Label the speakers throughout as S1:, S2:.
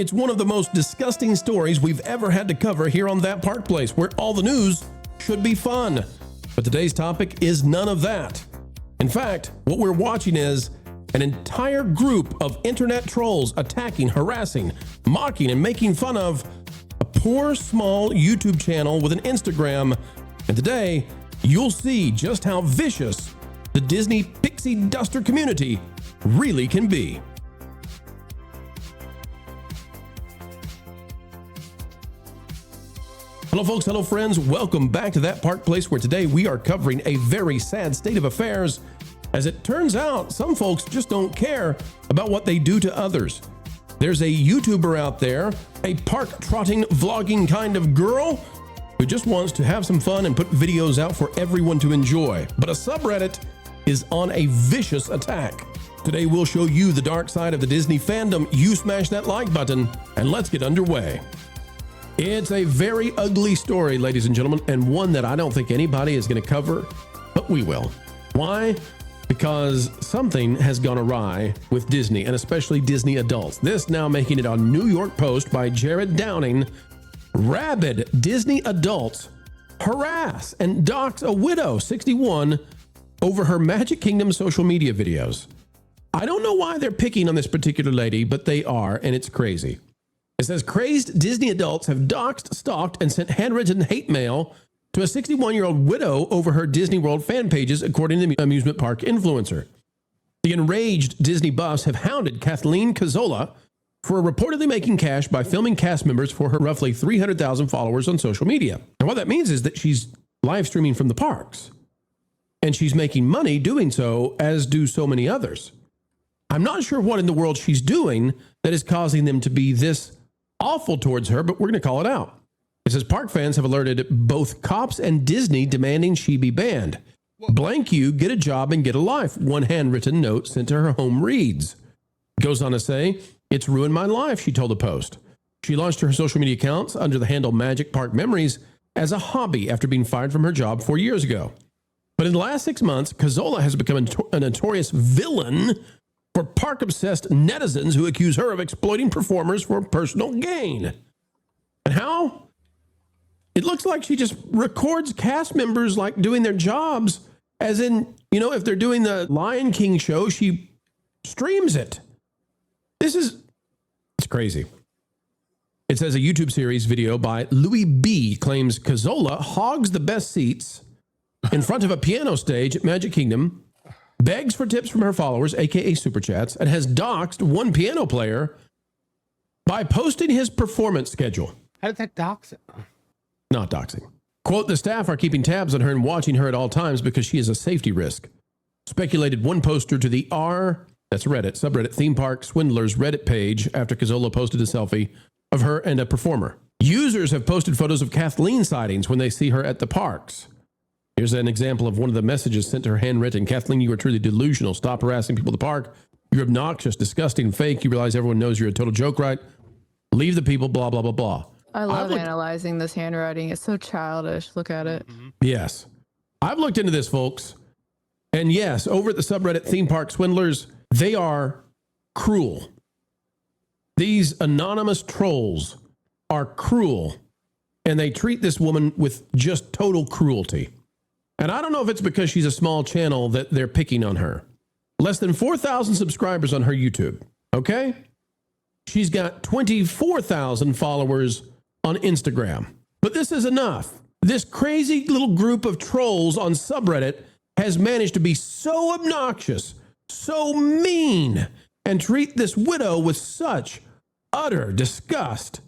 S1: It's one of the most disgusting stories we've ever had to cover here on That Park Place, where all the news should be fun. But today's topic is none of that. In fact, what we're watching is an entire group of internet trolls attacking, harassing, mocking, and making fun of a poor, small YouTube channel with an Instagram. And today, you'll see just how vicious the Disney pixie duster community really can be. Hello folks, hello friends, welcome back to That Park Place, where today we are covering a very sad state of affairs. As it turns out, some folks just don't care about what they do to others. There's a YouTuber out there, a park-trotting, vlogging kind of girl, who just wants to have some fun and put videos out for everyone to enjoy. But a subreddit is on a vicious attack. Today we'll show you the dark side of the Disney fandom. You smash that like button, and let's get underway. It's a very ugly story, ladies and gentlemen, and one that I don't think anybody is going to cover, but we will. Why? Because something has gone awry with Disney, and especially Disney adults. This now making it on New York Post by Jared Downing. Rabid Disney adults harass and dox a widow, 61, over her Magic Kingdom social media videos. I don't know why they're picking on this particular lady, but they are, and it's crazy. It says, crazed Disney adults have doxed, stalked, and sent handwritten hate mail to a 61-year-old widow over her Disney World fan pages, according to the amusement park influencer. The enraged Disney buffs have hounded Kathleen Cazzola for reportedly making cash by filming cast members for her roughly 300,000 followers on social media. And what that means is that she's live streaming from the parks, and she's making money doing so, as do so many others. I'm not sure what in the world she's doing that is causing them to be this awful towards her, but we're going to call it out. It says park fans have alerted both cops and Disney demanding she be banned. Blank you, get a job and get a life, one handwritten note sent to her home reads. Goes on to say, it's ruined my life, she told the Post. She launched her social media accounts under the handle Magic Park Memories as a hobby after being fired from her job 4 years ago. But in the last 6 months, Cazzola has become a notorious villain for park-obsessed netizens who accuse her of exploiting performers for personal gain. And how? It looks like she just records cast members like doing their jobs, as in, if they're doing the Lion King show, she streams it. It's crazy. It says a YouTube series video by Louis B. claims Cazzola hogs the best seats in front of a piano stage at Magic Kingdom, begs for tips from her followers, aka Super Chats, and has doxed one piano player by posting his performance schedule.
S2: How did that dox it?
S1: Not doxing. Quote, the staff are keeping tabs on her and watching her at all times because she is a safety risk. Speculated one poster to the that's Reddit, subreddit theme park swindlers Reddit page after Cazzola posted a selfie of her and a performer. Users have posted photos of Kathleen sightings when they see her at the parks. Here's an example of one of the messages sent to her handwritten. Kathleen, you are truly delusional. Stop harassing people at the park. You're obnoxious, disgusting, fake. You realize everyone knows you're a total joke, right? Leave the people, blah, blah, blah, blah.
S3: I love analyzing this handwriting. It's so childish. Look at it.
S1: Yes. I've looked into this, folks. And yes, over at the subreddit theme park swindlers, they are cruel. These anonymous trolls are cruel. And they treat this woman with just total cruelty. And I don't know if it's because she's a small channel that they're picking on her. Less than 4,000 subscribers on her YouTube, okay? She's got 24,000 followers on Instagram. But this is enough. This crazy little group of trolls on subreddit has managed to be so obnoxious, so mean, and treat this widow with such utter disgust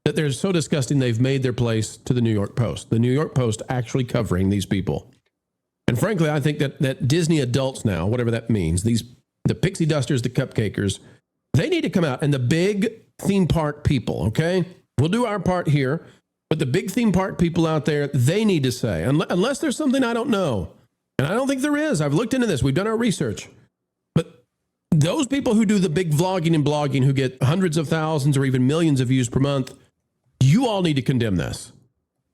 S1: that they're so disgusting they've made their place to the New York Post. The New York Post actually covering these people. And frankly, I think that Disney adults now, whatever that means, the pixie dusters, the cupcakers, they need to come out. And the big theme park people, okay? We'll do our part here, but the big theme park people out there, they need to say, unless there's something I don't know, and I don't think there is. I've looked into this. We've done our research. But those people who do the big vlogging and blogging, who get hundreds of thousands or even millions of views per month, you all need to condemn this.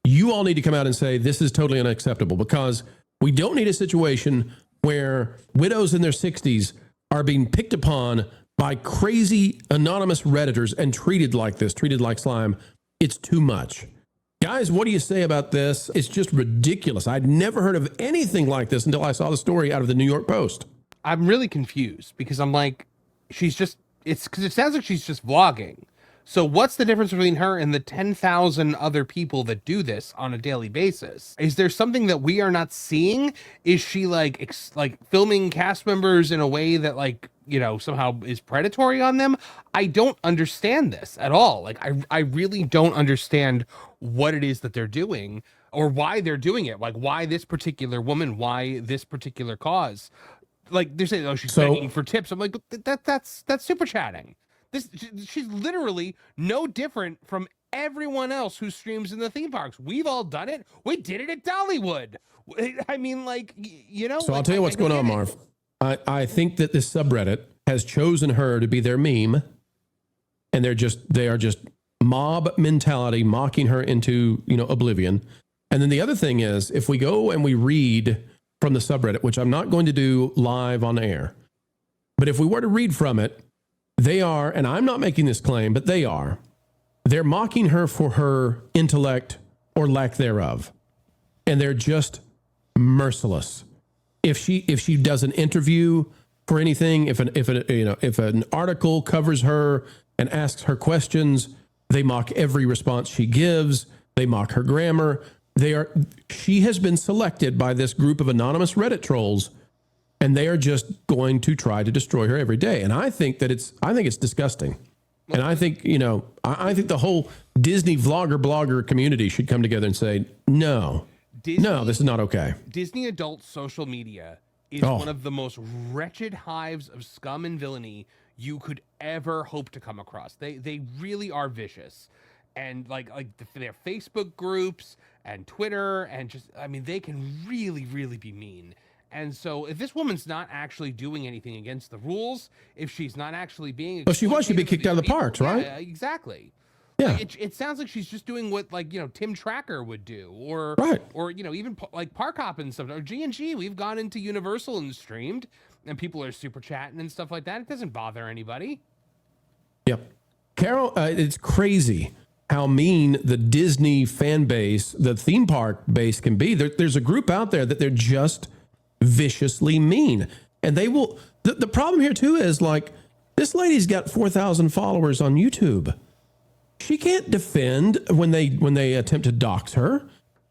S1: You all need to come out and say this is totally unacceptable, because we don't need a situation where widows in their 60s are being picked upon by crazy anonymous Redditors and treated like this, treated like slime, it's too much. Guys, what do you say about this? It's just ridiculous. I'd never heard of anything like this until I saw the story out of the New York Post.
S2: I'm really confused because I'm like, it's because it sounds like she's just vlogging. So what's the difference between her and the 10,000 other people that do this on a daily basis? Is there something that we are not seeing? Is she like filming cast members in a way that somehow is predatory on them? I don't understand this at all. Like I really don't understand what it is that they're doing or why they're doing it. Like why this particular woman, why this particular cause? Like they're saying, oh, she's begging for tips. I'm like, that's super chatting. She's literally no different from everyone else who streams in the theme parks. We've all done it. We did it at Dollywood. I mean, So
S1: I'll tell you what's going on, Marv. I think that this subreddit has chosen her to be their meme, and they are just mob mentality, mocking her into oblivion. And then the other thing is, if we go and we read from the subreddit, which I'm not going to do live on air, but if we were to read from it, they are, and I'm not making this claim, but they're mocking her for her intellect or lack thereof. And they're just merciless. If she does an interview for anything, if an article covers her and asks her questions, they mock every response she gives. They mock her grammar. She has been selected by this group of anonymous Reddit trolls, and they are just going to try to destroy her every day. And I think it's disgusting. And I think, I think the whole Disney blogger community should come together and say, no, this is not okay.
S2: Disney adult social media is one of the most wretched hives of scum and villainy you could ever hope to come across. They really are vicious. And their Facebook groups and Twitter and they can really, really be mean. And so if this woman's not actually doing anything against the rules, if she's not actually being...
S1: Well, she'd be kicked out of the parks, right?
S2: Yeah, exactly.
S1: Yeah.
S2: It sounds like she's just doing what Tim Tracker would do, or even Park Hop and stuff, or G&G. We've gone into Universal and streamed, and people are super chatting and stuff like that. It doesn't bother anybody.
S1: Yep. Carol, it's crazy how mean the Disney fan base, the theme park base can be. There's a group out there that they're just viciously mean. And they will, the problem here too is this lady's got 4,000 followers on YouTube. She can't defend when they attempt to dox her.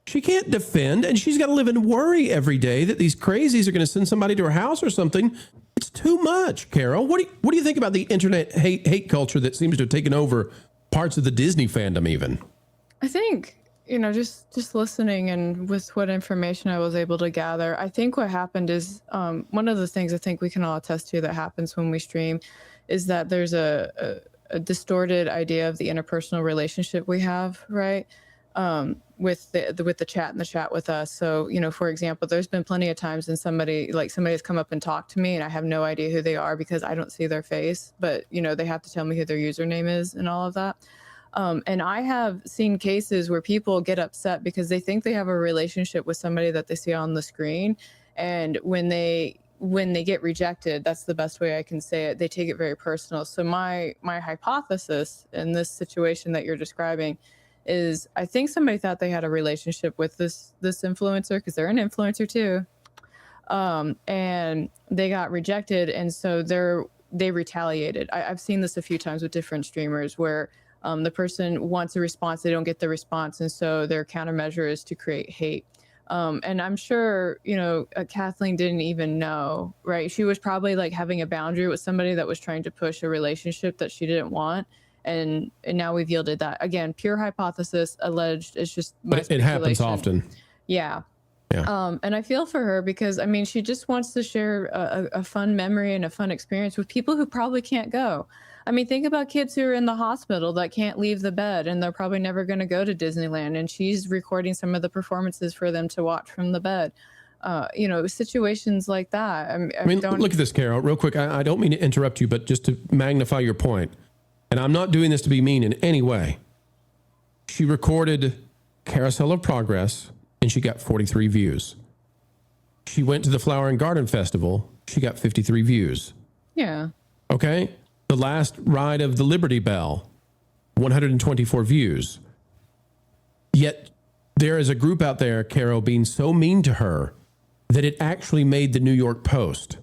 S1: She can't defend, and she's got to live in worry every day that these crazies are going to send somebody to her house or something. It's too much, Carol. What do you think about the internet hate culture that seems to have taken over parts of the Disney fandom even?
S3: I think, just listening and with what information I was able to gather, I think what happened is one of the things I think we can all attest to that happens when we stream is that there's a distorted idea of the interpersonal relationship we have, right? With the chat and the chat with us. So, for example, there's been plenty of times when somebody has come up and talked to me and I have no idea who they are because I don't see their face, but they have to tell me who their username is and all of that. And I have seen cases where people get upset because they think they have a relationship with somebody that they see on the screen. And when they get rejected, that's the best way I can say it, they take it very personal. So my hypothesis in this situation that you're describing is I think somebody thought they had a relationship with this influencer because they're an influencer too. And they got rejected. And so they retaliated. I've seen this a few times with different streamers where the person wants a response, they don't get the response. And so their countermeasure is to create hate. And I'm sure, Kathleen didn't even know, right? She was probably having a boundary with somebody that was trying to push a relationship that she didn't want. And now we've yielded that. Again, pure hypothesis, alleged. It's just
S1: but it happens often.
S3: Yeah. And I feel for her because, she just wants to share a fun memory and a fun experience with people who probably can't go. Think about kids who are in the hospital that can't leave the bed and they're probably never going to go to Disneyland. And she's recording some of the performances for them to watch from the bed. Situations like that.
S1: Look at this, Carol, real quick. I don't mean to interrupt you, but just to magnify your point. And I'm not doing this to be mean in any way. She recorded Carousel of Progress and she got 43 views. She went to the Flower and Garden Festival. She got 53 views.
S3: Yeah.
S1: Okay. The last ride of the Liberty Bell, 124 views. Yet there is a group out there, Carol, being so mean to her that it actually made the New York Post.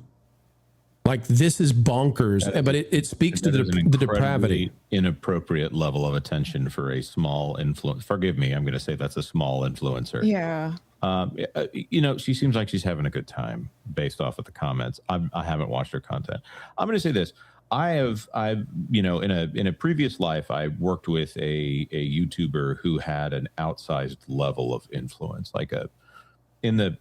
S1: Like, this is bonkers, but it speaks to the depravity.
S4: Inappropriate level of attention for a small influence. Forgive me, I'm going to say that's a small influencer.
S3: Yeah.
S4: She seems like she's having a good time based off of the comments. I haven't watched her content. I'm going to say this. I've in a previous life, I worked with a YouTuber who had an outsized level of influence, like in the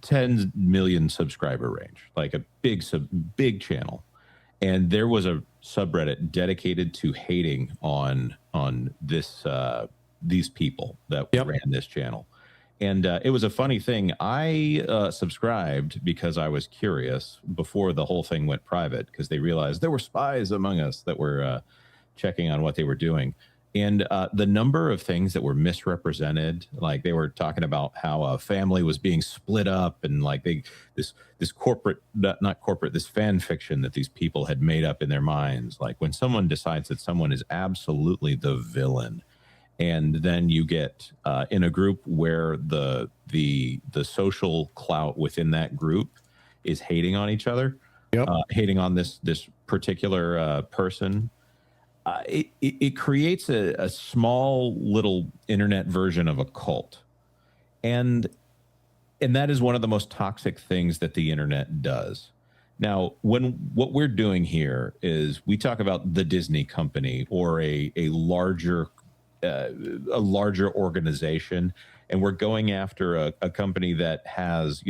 S4: 10 million subscriber range, like a big channel. And there was a subreddit dedicated to hating on these people that ran this channel. And it was a funny thing. I subscribed because I was curious before the whole thing went private, because they realized there were spies among us that were checking on what they were doing. And the number of things that were misrepresented, like they were talking about how a family was being split up, and like this fan fiction that these people had made up in their minds. Like, when someone decides that someone is absolutely the villain, and then you get in a group where the social clout within that group is hating on each other, hating on this particular person. It creates a small little internet version of a cult, and that is one of the most toxic things that the internet does. Now, what we're doing here is we talk about the Disney company or a larger organization, and we're going after a company that has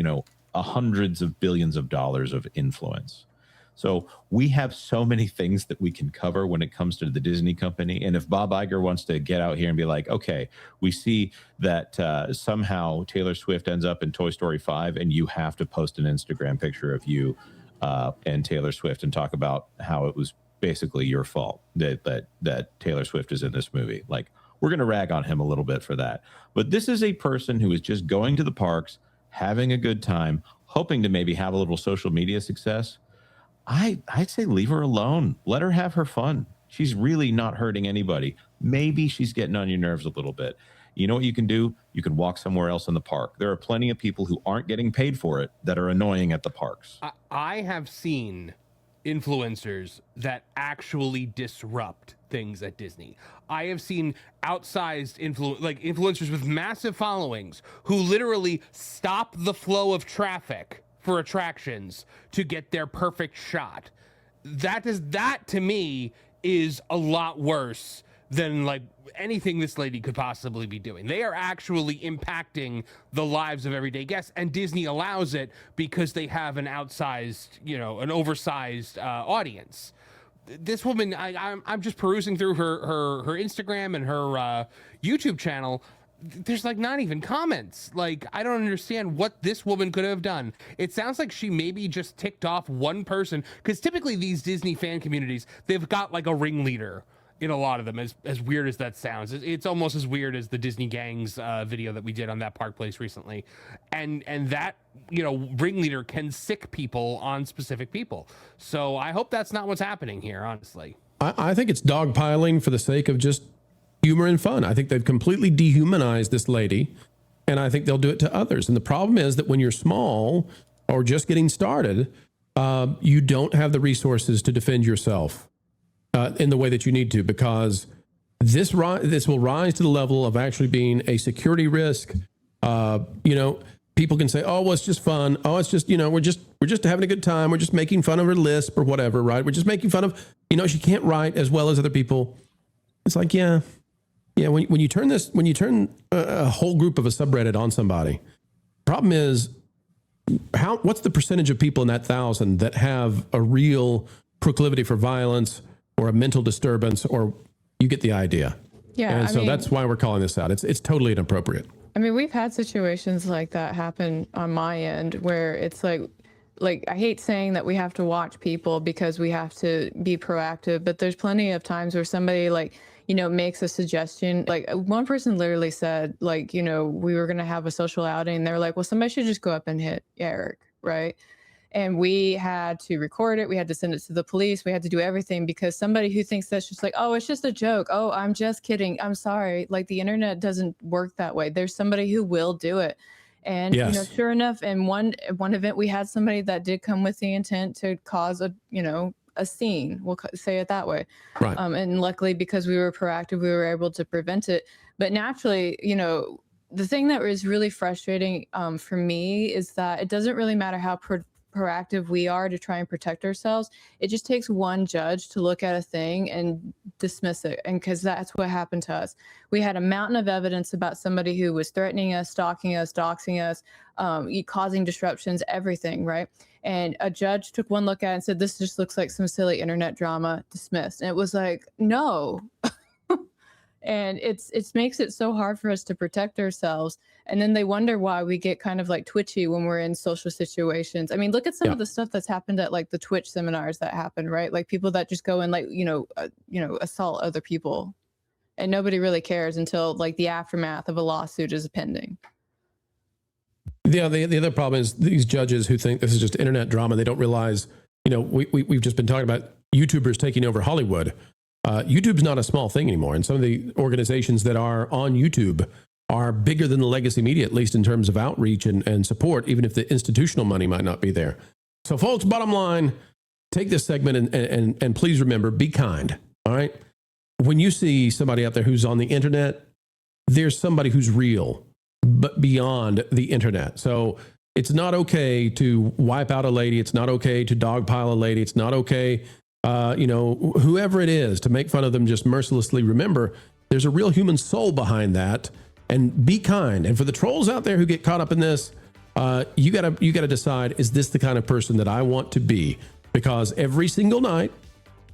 S4: hundreds of billions of dollars of influence. So we have so many things that we can cover when it comes to the Disney company. And if Bob Iger wants to get out here and be like, okay, we see that somehow Taylor Swift ends up in Toy Story 5, and you have to post an Instagram picture of you and Taylor Swift and talk about how it was basically your fault that Taylor Swift is in this movie. Like, we're going to rag on him a little bit for that. But this is a person who is just going to the parks, having a good time, hoping to maybe have a little social media success. I'd say leave her alone. Let her have her fun. She's really not hurting anybody. Maybe she's getting on your nerves a little bit. You know what you can do? You can walk somewhere else in the park. There are plenty of people who aren't getting paid for it that are annoying at the parks.
S2: I have seen influencers that actually disrupt things at Disney. I have seen outsized influencers with massive followings who literally stop the flow of traffic for attractions to get their perfect shot. That to me is a lot worse than like anything this lady could possibly be doing. They are actually impacting the lives of everyday guests, and Disney allows it because they have an outsized, an oversized audience. This woman, I'm just perusing through her Instagram and her YouTube channel. There's like not even comments. Like, I don't understand what this woman could have done. It sounds like she maybe just ticked off one person, because typically these Disney fan communities, they've got like a ringleader in a lot of them, as weird as that sounds. It's almost as weird as the Disney Gangs video that we did on that Park Place recently. And that, ringleader can sick people on specific people. So I hope that's not what's happening here, honestly.
S1: I think it's dogpiling for the sake of just humor and fun. I think they've completely dehumanized this lady, and I think they'll do it to others. And the problem is that when you're small or just getting started, you don't have the resources to defend yourself in the way that you need to, because this will rise to the level of actually being a security risk. People can say, "Oh, well, it's just fun. Oh, it's just we're just having a good time. We're just making fun of her lisp or whatever, right? We're just making fun of she can't write as well as other people." It's like, yeah. When you turn a whole group of a subreddit on somebody, problem is what's the percentage of people in that 1,000 that have a real proclivity for violence or a mental disturbance, or you get the idea.
S3: Yeah.
S1: And so that's why we're calling this out. It's totally inappropriate.
S3: I mean, we've had situations like that happen on my end where it's like I hate saying that we have to watch people because we have to be proactive, but there's plenty of times where somebody makes a suggestion. Like, one person literally said, we were going to have a social outing. And they're like, well, somebody should just go up and hit Eric. Right. And we had to record it. We had to send it to the police. We had to do everything because somebody who thinks that's just like, oh, it's just a joke. Oh, I'm just kidding. I'm sorry. Like, the internet doesn't work that way. There's somebody who will do it. And,
S1: Yes.
S3: you know, sure enough, in one event, we had somebody that did come with the intent to cause a scene. We'll say it that way.
S1: Right.
S3: And luckily, because we were proactive, we were able to prevent it. But naturally, you know, the thing that was really frustrating for me is that it doesn't really matter how proactive we are to try and protect ourselves. It just takes one judge to look at a thing and dismiss it. And because that's what happened to us. We had a mountain of evidence about somebody who was threatening us, stalking us, doxing us, causing disruptions, everything, right? And a judge took one look at it and said, this just looks like some silly internet drama, dismissed. And it was like, no. And it makes it so hard for us to protect ourselves. And then they wonder why we get kind of like twitchy when we're in social situations. I mean, look at some of the stuff that's happened at like the Twitch seminars that happen, right? Like people that just go and like, assault other people. And nobody really cares until like the aftermath of a lawsuit is pending.
S1: Yeah, the other problem is these judges who think this is just internet drama. They don't realize, we've just been talking about YouTubers taking over Hollywood. YouTube's not a small thing anymore. And some of the organizations that are on YouTube are bigger than the legacy media, at least in terms of outreach and support, even if the institutional money might not be there. So folks, bottom line, take this segment and please remember, be kind. All right. When you see somebody out there who's on the internet, there's somebody who's real, but beyond the internet. So it's not okay to wipe out a lady. It's not okay to dogpile a lady. It's not okay, whoever it is, to make fun of them just mercilessly. Remember, there's a real human soul behind that, and be kind. And for the trolls out there who get caught up in this, you gotta decide, is this the kind of person that I want to be? Because every single night,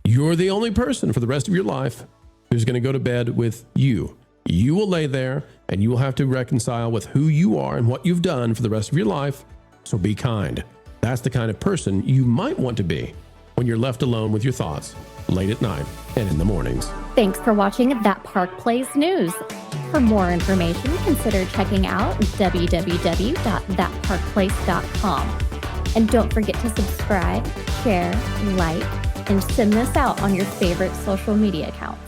S1: you're the only person for the rest of your life who's going to go to bed with you. You will lay there and you will have to reconcile with who you are and what you've done for the rest of your life. So be kind. That's the kind of person you might want to be when you're left alone with your thoughts late at night and in the mornings.
S5: Thanks for watching That Park Plays News. For more information, consider checking out www.thatparkplace.com. And don't forget to subscribe, share, like, and send this out on your favorite social media accounts.